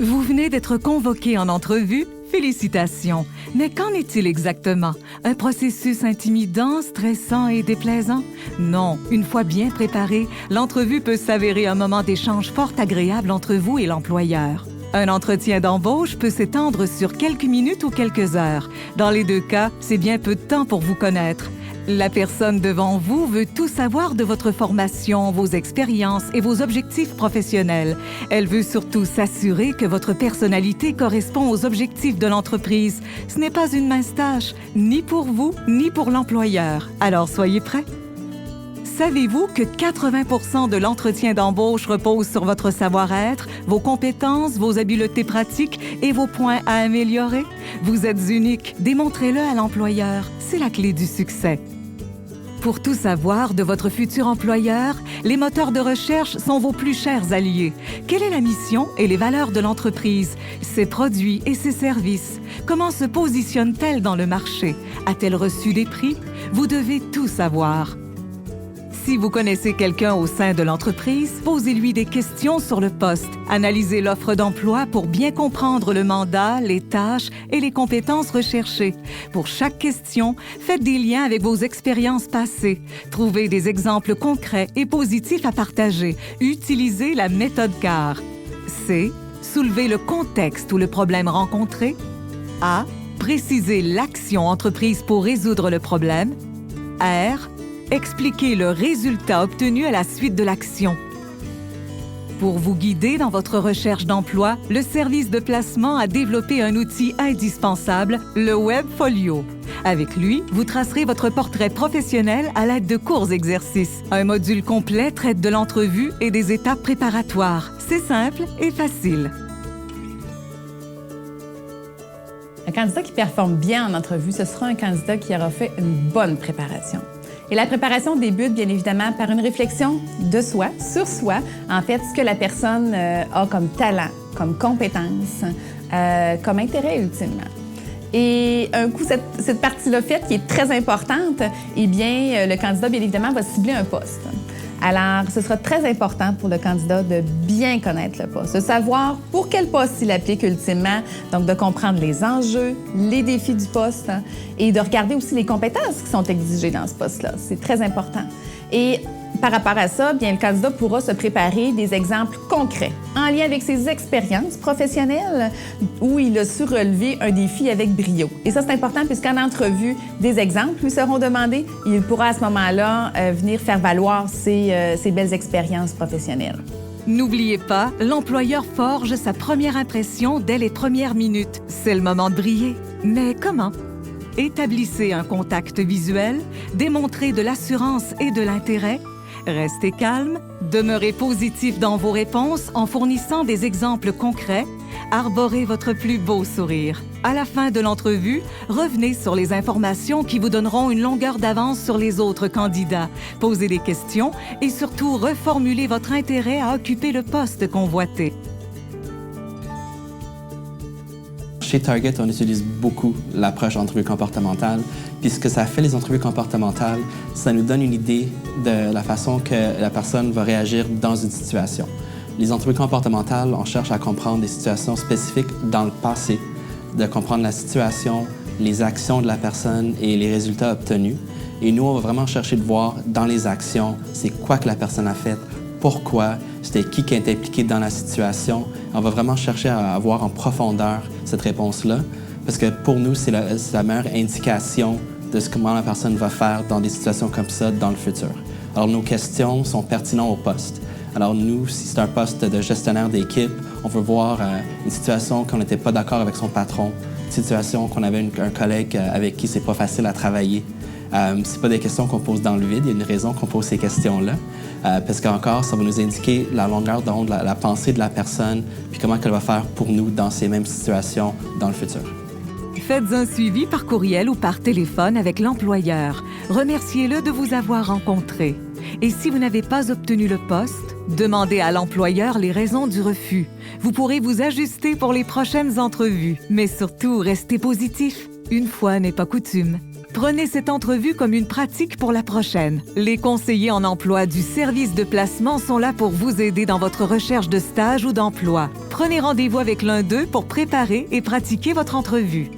Vous venez d'être convoqué en entrevue? Félicitations! Mais qu'en est-il exactement? Un processus intimidant, stressant et déplaisant? Non, une fois bien préparée, l'entrevue peut s'avérer un moment d'échange fort agréable entre vous et l'employeur. Un entretien d'embauche peut s'étendre sur quelques minutes ou quelques heures. Dans les deux cas, c'est bien peu de temps pour vous connaître. La personne devant vous veut tout savoir de votre formation, vos expériences et vos objectifs professionnels. Elle veut surtout s'assurer que votre personnalité correspond aux objectifs de l'entreprise. Ce n'est pas une mince tâche, ni pour vous, ni pour l'employeur. Alors soyez prêts. Savez-vous que 80% de l'entretien d'embauche repose sur votre savoir-être, vos compétences, vos habiletés pratiques et vos points à améliorer? Vous êtes unique, démontrez-le à l'employeur. C'est la clé du succès. Pour tout savoir de votre futur employeur, les moteurs de recherche sont vos plus chers alliés. Quelle est la mission et les valeurs de l'entreprise, ses produits et ses services? Comment se positionne-t-elle dans le marché? A-t-elle reçu des prix? Vous devez tout savoir. Si vous connaissez quelqu'un au sein de l'entreprise, posez-lui des questions sur le poste. Analysez l'offre d'emploi pour bien comprendre le mandat, les tâches et les compétences recherchées. Pour chaque question, faites des liens avec vos expériences passées. Trouvez des exemples concrets et positifs à partager. Utilisez la méthode CAR. C. Soulevez le contexte ou le problème rencontré. A. Précisez l'action entreprise pour résoudre le problème. R. Expliquez le résultat obtenu à la suite de l'action. Pour vous guider dans votre recherche d'emploi, le service de placement a développé un outil indispensable, le Webfolio. Avec lui, vous tracerez votre portrait professionnel à l'aide de courts exercices. Un module complet traite de l'entrevue et des étapes préparatoires. C'est simple et facile. Un candidat qui performe bien en entrevue, ce sera un candidat qui aura fait une bonne préparation. Et la préparation débute bien évidemment par une réflexion de soi, sur soi, en fait, ce que la personne a comme talent, comme compétence, comme intérêt ultimement. Et un coup, cette partie-là faite, qui est très importante, eh bien, le candidat, bien évidemment, va cibler un poste. Alors, ce sera très important pour le candidat de bien connaître le poste, de savoir pour quel poste il applique ultimement, donc de comprendre les enjeux, les défis du poste et de regarder aussi les compétences qui sont exigées dans ce poste-là. C'est très important. Et par rapport à ça, bien, le candidat pourra se préparer des exemples concrets en lien avec ses expériences professionnelles où il a su relever un défi avec brio. Et ça, c'est important puisqu'en entrevue, des exemples lui seront demandés et il pourra à ce moment-là venir faire valoir ses belles expériences professionnelles. N'oubliez pas, l'employeur forge sa première impression dès les premières minutes. C'est le moment de briller. Mais comment? Établissez un contact visuel, démontrez de l'assurance et de l'intérêt. Restez calme, demeurez positif dans vos réponses en fournissant des exemples concrets. Arborez votre plus beau sourire. À la fin de l'entrevue, revenez sur les informations qui vous donneront une longueur d'avance sur les autres candidats. Posez des questions et surtout reformulez votre intérêt à occuper le poste convoité. Chez Target, on utilise beaucoup l'approche d'entrevue comportementale. Puis ce que ça fait, les entrevues comportementales, ça nous donne une idée de la façon que la personne va réagir dans une situation. Les entrevues comportementales, on cherche à comprendre des situations spécifiques dans le passé, de comprendre la situation, les actions de la personne et les résultats obtenus. Et nous, on va vraiment chercher de voir dans les actions, c'est quoi que la personne a fait, pourquoi, c'était qui est impliqué dans la situation. On va vraiment chercher à voir en profondeur cette réponse-là, parce que pour nous, c'est la meilleure indication de comment la personne va faire dans des situations comme ça dans le futur. Alors, nos questions sont pertinentes au poste. Alors, nous, si c'est un poste de gestionnaire d'équipe, on veut voir une situation qu'on n'était pas d'accord avec son patron, une situation qu'on avait un collègue avec qui c'est pas facile à travailler. C'est pas des questions qu'on pose dans le vide, il y a une raison qu'on pose ces questions-là. Parce qu'encore, ça va nous indiquer la longueur d'onde, la pensée de la personne, puis comment elle va faire pour nous dans ces mêmes situations dans le futur. Faites un suivi par courriel ou par téléphone avec l'employeur. Remerciez-le de vous avoir rencontré. Et si vous n'avez pas obtenu le poste, demandez à l'employeur les raisons du refus. Vous pourrez vous ajuster pour les prochaines entrevues. Mais surtout, restez positif. Une fois n'est pas coutume. Prenez cette entrevue comme une pratique pour la prochaine. Les conseillers en emploi du service de placement sont là pour vous aider dans votre recherche de stage ou d'emploi. Prenez rendez-vous avec l'un d'eux pour préparer et pratiquer votre entrevue.